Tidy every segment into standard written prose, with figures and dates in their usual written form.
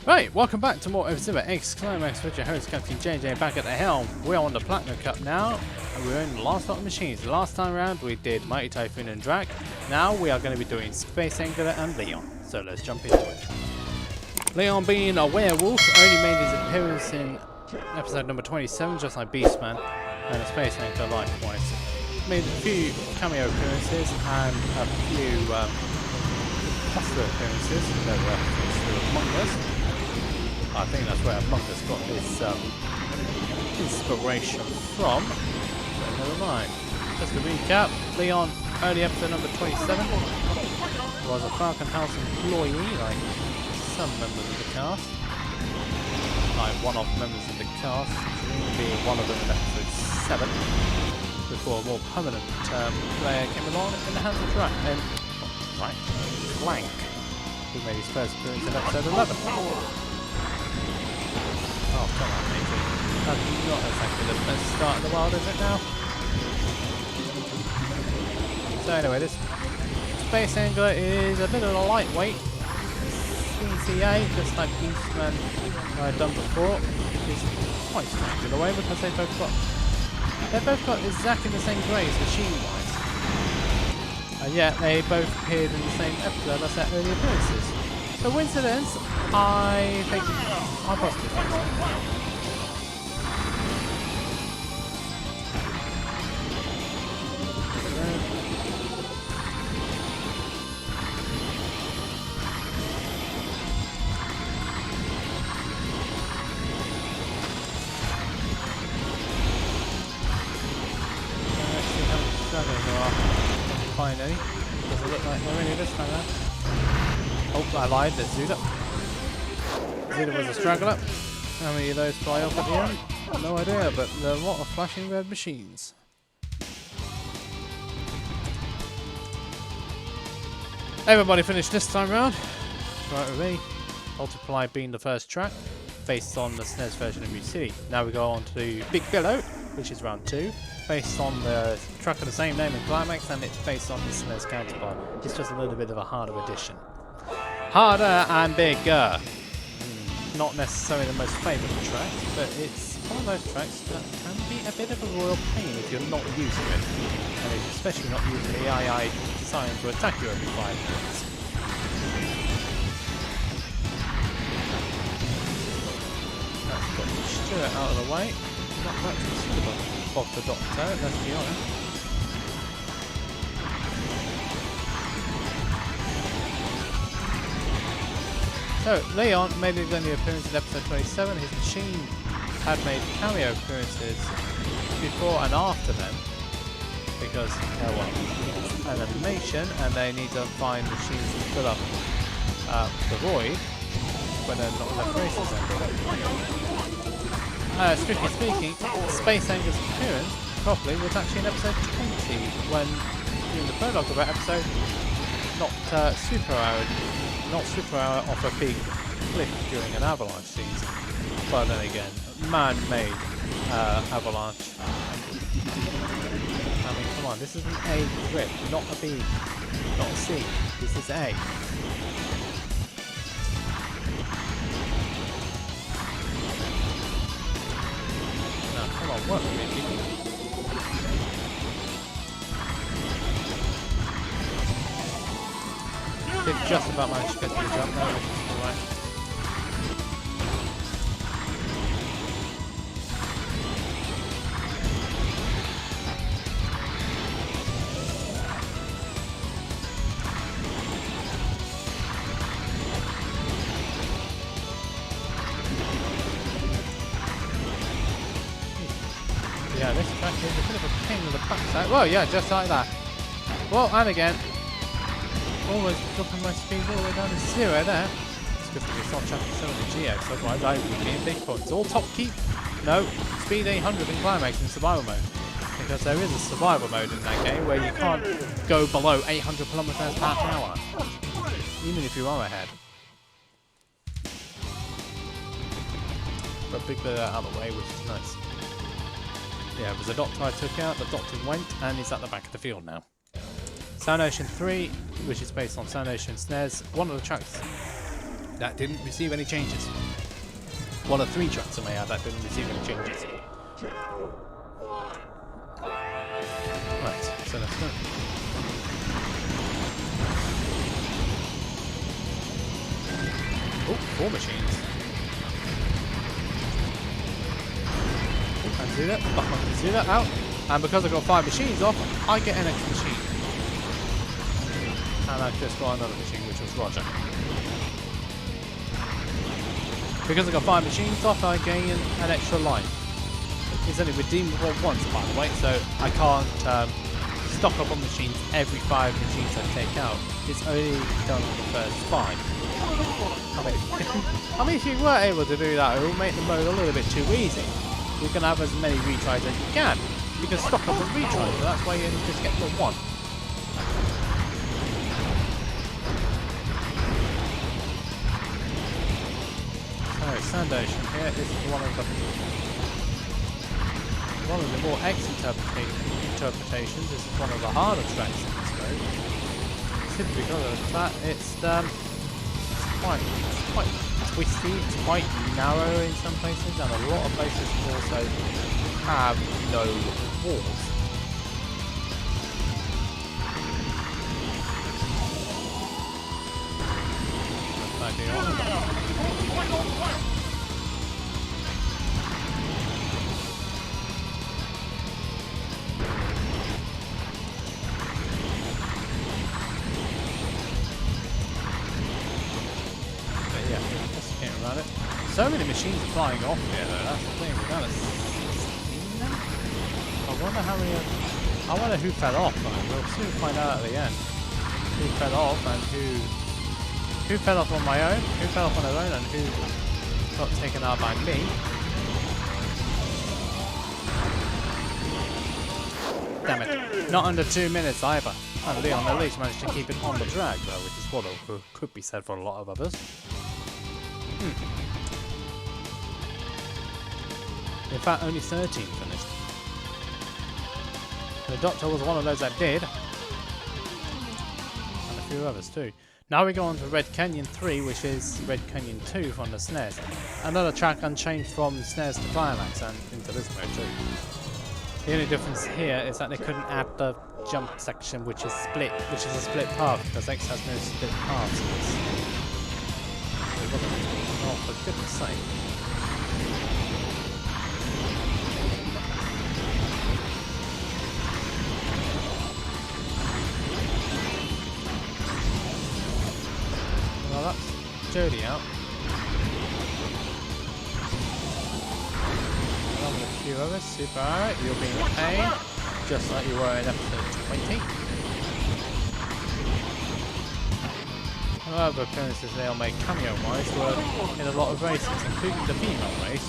Right, welcome back to more F-Zero X Climax with your host Captain JJ back at the helm. We're on the Platinum Cup now, and we're in the last lot of machines. The last time around we did Mighty Typhoon and Drac. Now we are going to be doing Space Angler and Leon. So let's jump into it. Leon, being a werewolf, only made his appearance in episode number 27, just like Beastman, and the Space Angler likewise. Made a few cameo appearances and a few imposter appearances. There were still Among Us. I think that's where Among Us got his inspiration from. But never mind. Just to recap, Leon, early episode number 27, was a Falcon House employee, like some members of the cast. Like one-off members of the cast, being one of them in episode 7, before a more permanent player came along in the hands of Drac, and Blank, who made his first appearance in episode 11. Oh, come on, matey. That's not exactly the best start in the world, is it now? So anyway, this Space Angler is a bit of a lightweight CCA, just like Beastman I've done before, which is quite strange in a way because they've both got exactly the same grades machine-wise. And yet they both appeared in the same episode as their early appearances. So coincidence? I think I possibly think so. Let's see how much struggling there are. Can't find any. Doesn't look like there are any this time around. Oh, I lied, there's Zuda. Zuda was a straggler. How many of those fly off at the end? No idea, but there are a lot of flashing red machines. Everybody finished this time round. Right with me. Multiply being the first track, based on the SNES version of New City. Now we go on to Big Billow, which is round 2, based on the track of the same name in Climax, and it's based on the SNES counterpart. It's just a little bit of a harder edition. Harder and bigger. Not necessarily the most favourite track, but it's one of those tracks that can be a bit of a royal pain if you're not using it. And it's especially not using the AI design to attack you every 5 minutes. That's got Stuart out of the way. Not much of the Doctor, let's be honest. So, Leon made his only appearance in episode 27. His machine had made cameo appearances before and after them, because an animation and they need to find machines to fill up the void when they're not enough races anymore. Strictly speaking, Space Angler's appearance properly was actually in episode 20, when during the prologue of that episode, not super off a big cliff during an avalanche season, but then again, man-made avalanche. I mean, come on, this is an A grip, not a B, not a C. This is A. Now, come on, work with me, people. Did just about manage to get to the jump now, which is alright. Yeah, this track is a bit of a pain in the backside. Well, yeah, just like that. Well, and again. Almost dropping my speed all the way down to 0 there. It's good that it's not chapter 7 in GX, otherwise I would be in big points. All top keep? No, speed 800 in Climax in survival mode. Because there is a survival mode in that game where you can't go below 800 kilometers per hour. Even if you are ahead. But big bit out of the way, which is nice. Yeah, it was a Doctor I took out, the Doctor went, and he's at the back of the field now. Sound Ocean 3, which is based on Sound Ocean SNES. One of the tracks that didn't receive any changes. One of 3 tracks I may add that didn't receive any changes. Right, so let's go. Oh, 4 machines. Oh, and do that. Back on to do that. Out. And because I've got 5 machines off, I get an extra machine. And I've just got another machine, which was Roger. Because I've got 5 machines off, I gain an extra life. It's only redeemable once, by the way, so I can't stock up on machines every 5 machines I take out. It's only done on the first 5. I mean, if you were able to do that, it will make the mode a little bit too easy. You can have as many retries as you can. You can stock up on retries, so that's why you just get the 1. So, Sand Ocean here is one of the more interpretations. This is one of the harder tracks in this mode. Simply because of the fact it's quite twisty, it's quite narrow in some places, and a lot of places also have no walls. So many machines are flying off here though, that's the thing, we've got to see them? I wonder who fell off though, we'll soon find out at the end. Who fell off and who fell off on my own, who fell off on their own and who got taken out by me. Damn it, not under 2 minutes either. And Leon at least managed to keep it on the drag though, which is what could be said for a lot of others. In fact, only 13 finished. The Doctor was one of those that did. And a few others too. Now we go on to Red Canyon 3, which is Red Canyon 2 from the SNES. Another track unchanged from SNES to Climax and into this mode too. The only difference here is that they couldn't add the jump section, which is a split path, because X has no split paths. Oh, for goodness sake. Well, that's Jodie out. Along with a few others. Super, alright. You'll be in pain, just like you were in episode 20. Other appearances they'll make cameo-wise were in a lot of races, including the female race.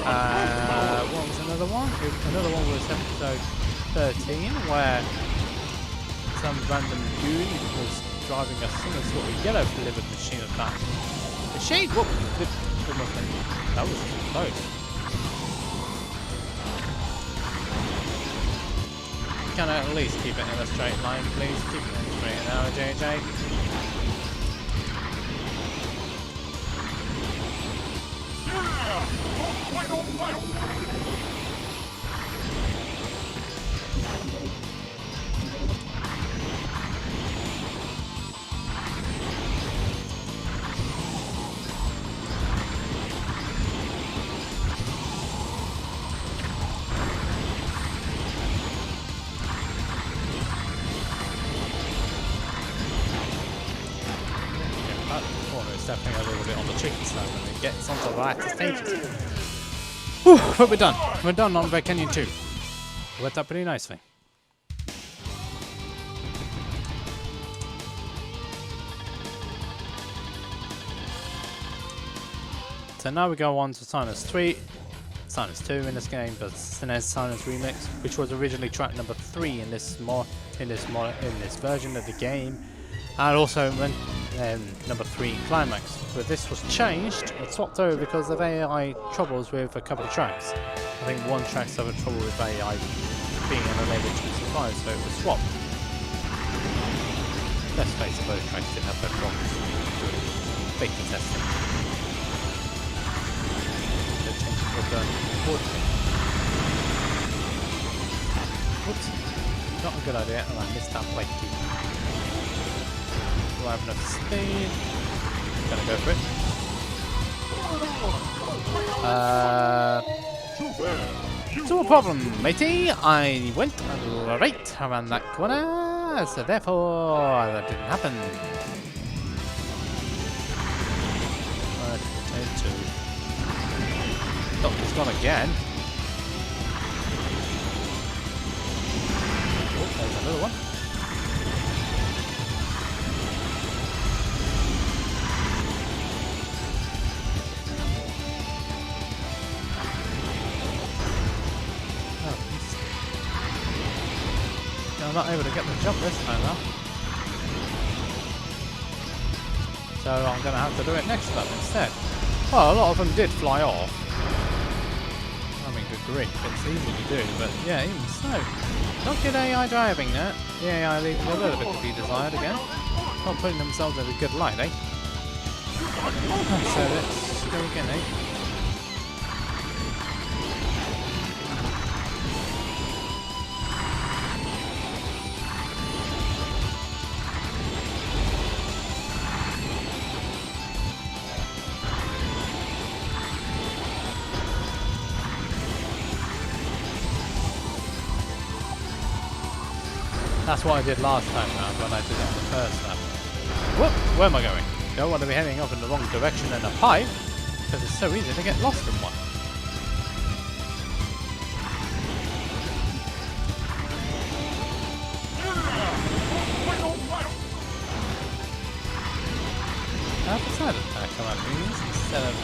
What was another one? Another one was episode 13, where some random goon was driving a some sort of yellow delivered machine at that. Machine? What? That was close. Can I at least keep it in a straight line, please? Keep it in a straight now, JJ. Definitely a little bit on the tricky side when it gets onto the latter stages. Whew, but we're done. We're done on Red Canyon 2. Worked out pretty nicely. So now we go on to Sinus 3, Sinus 2 in this game, but SNES Sinus Remix, which was originally track number 3 in this version of the game, and also number 3 Climax. But this was changed and swapped over because of AI troubles with a couple of tracks. I think one track suffered trouble with AI being unable to survive, so it was swapped. Let's face it, both tracks didn't have their problems. beta testing. So change it to burn portrait. Whoops. Not a good idea. Oh, I missed that plate too. Do I have enough speed? Gonna go for it. No problem, matey. I went right around that corner, so therefore that didn't happen. Doctor's gone again. Oh, there's another one. I'm not able to get the jump this time now. So I'm going to have to do it next time instead. Well, a lot of them did fly off. I mean, good grief, it's easy to do, but yeah, even so. Not good AI driving that. The AI leaving a little bit to be desired again. Not putting themselves in a good light, eh? So let's go again, eh? That's what I did last time round when I did it the first lap. Whoop! Where am I going? Don't want to be heading off in the wrong direction in a pipe, because it's so easy to get lost in one. How does that attack come out means instead of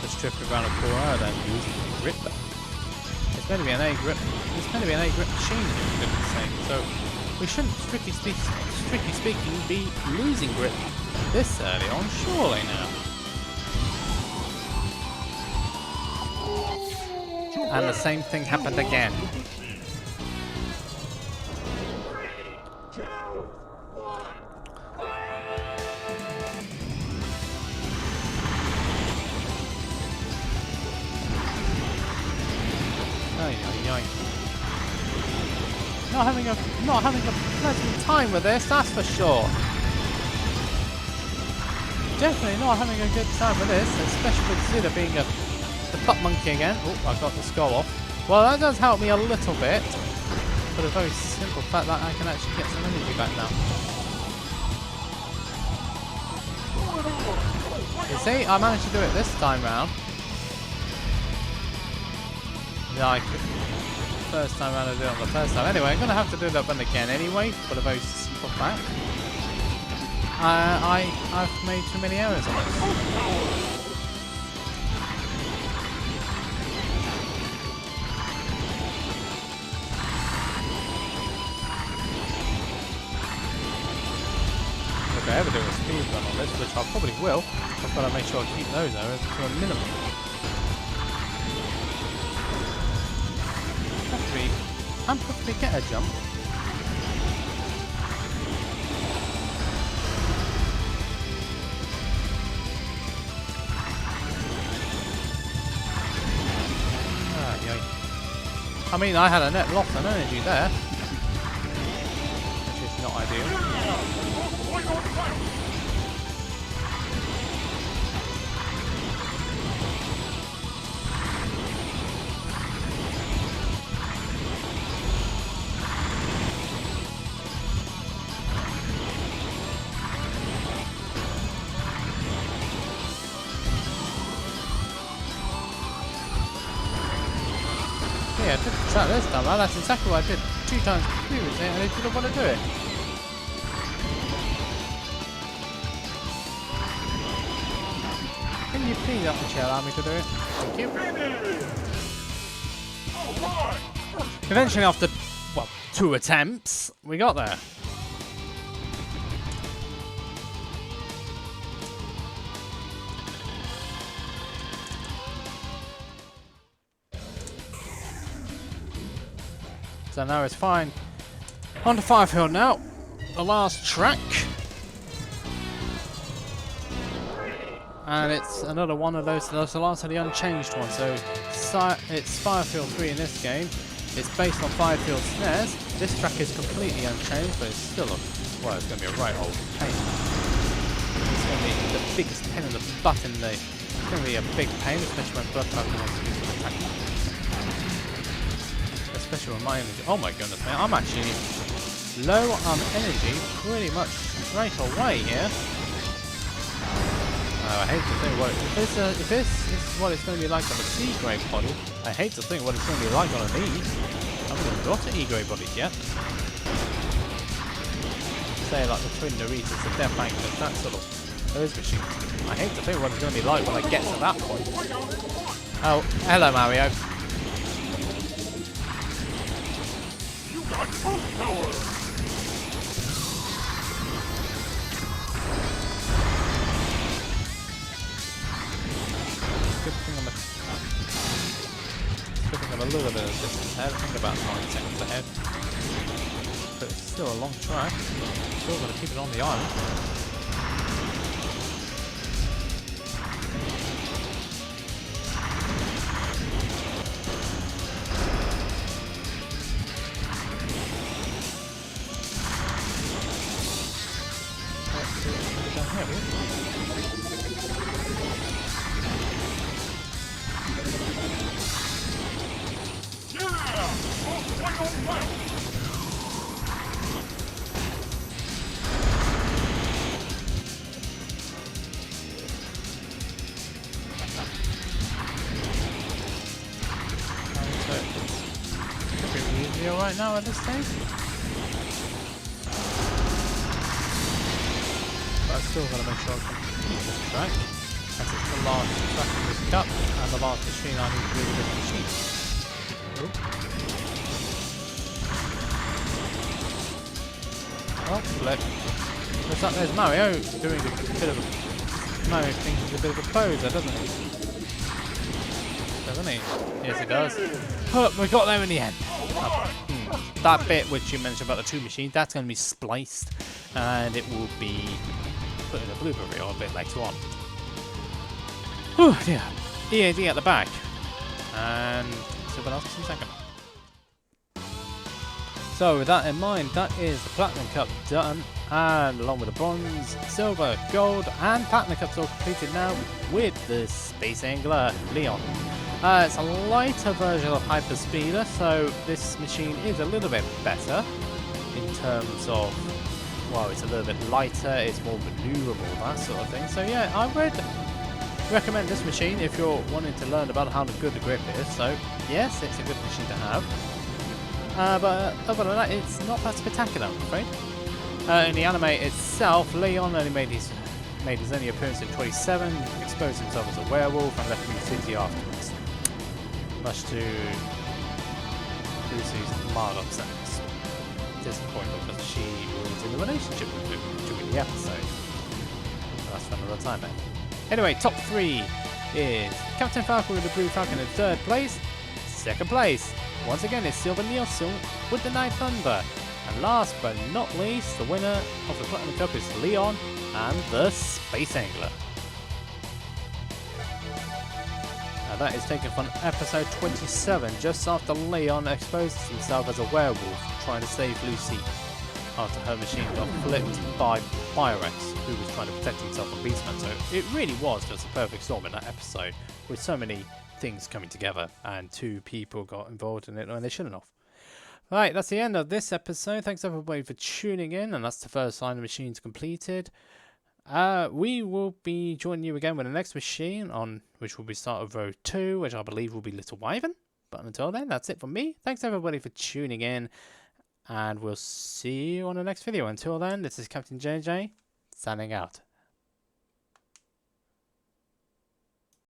just drifting around a corner and using grip? It's meant to be an A grip. It's meant to be an A grip machine, for goodness sake. So we shouldn't, strictly speaking, be losing grip this early on, surely now. And the same thing happened again. Not having a pleasant time with this, that's for sure. Definitely not having a good time with this, especially with Zilla being the butt monkey again. Oh, I got the skull off. Well, that does help me a little bit, for the very simple fact that I can actually get some energy back now. You see, I managed to do it this time round. Yeah, I could. First time around I did it on the first time. Anyway, I'm going to have to do that one again anyway, for the very simple fact. I've made too many errors on it. If I ever do a speed run on this, which I probably will, I've got to make sure I keep those errors to a minimum. I'm probably get a jump. I mean, I had a net loss on energy there, which is not ideal. Yeah, I did the track this time. Well, that's exactly what I did 2 times previously, and I didn't want to do it. Can you please actually allow me to do it? Thank you. Eventually, after, well, 2 attempts, we got there. So now it's fine. On to Firefield now. The last track. and it's another one of those. That's the last of the unchanged one. So it's Firefield 3 in this game. It's based on Firefield SNES. This track is completely unchanged, but it's still well, it's going to be a right old pain. It's going to be the biggest pain in the butt in the. It's going to be a big pain, especially when Blood Falcon wants to do some attacking. Especially with my energy. Oh my goodness, man! I'm actually low on energy, pretty much straight away here. I hate to think what if this is what it's going to be like on a C grade body. I hate to think what it's going to be like on an E. I haven't even got an E grade bodies yet. Say like the Twin Doritos, the Death Magnets, that sort of those machines. I hate to think what it's going to be like when I get to that point. Oh, hello Mario. You got full power. Good thing I'm a little bit of distance ahead. I think about 9 seconds ahead. But it's still a long track. Still got to keep it on the island. Down here, right now at this stage. But I've still got to make sure I complete this track. As it's the last track in this cup and the last machine I need to do with this machine. Oh, flip. Looks like there's Mario doing a bit of a Mario thinks he's a bit of a poser, doesn't he? Doesn't he? Yes, he does. Oh, we got there in the end. That bit which you mentioned about the two machines, that's going to be spliced and it will be put in a blooper reel a bit later on. Oh dear. EAD at the back. And someone else in second. So with that in mind, that is the Platinum Cup done, and along with the Bronze, Silver, Gold and Platinum Cups all completed now with the Space Angler Leon. It's a lighter version of Hyper Speeder, so this machine is a little bit better in terms of, well, it's a little bit lighter, it's more maneuverable, that sort of thing. So yeah, I would recommend this machine if you're wanting to learn about how good the grip is. So yes, it's a good machine to have. But other than that, it's not that spectacular, I'm afraid. In the anime itself, Leon only made his only appearance in 27, exposed himself as a werewolf and left New City afterwards. Much to Lucy's mild upsetness. Disappointed because she was in a relationship with him during the episode. But that's for another time, eh? Anyway, top 3 is Captain Falcon with the Blue Falcon in 3rd place. 2nd place, once again, is Silver Nielsen with the Night Thunder. And last but not least, the winner of the Platinum Cup is Leon and the Space Angler. Now that is taken from episode 27, just after Leon exposed himself as a werewolf trying to save Lucy after her machine got flipped by F-Zero X, who was trying to protect himself from Beastman. So it really was just a perfect storm in that episode, with so many things coming together, and 2 people got involved in it when they shouldn't have. Right, that's the end of this episode. Thanks everybody for tuning in, and that's the first line of machines completed. We will be joining you again with the next machine, on which will be start of row 2, which I believe will be Little Wyvern. But until then, that's it from me. Thanks everybody for tuning in, and we'll see you on the next video. Until then, this is Captain JJ, signing out.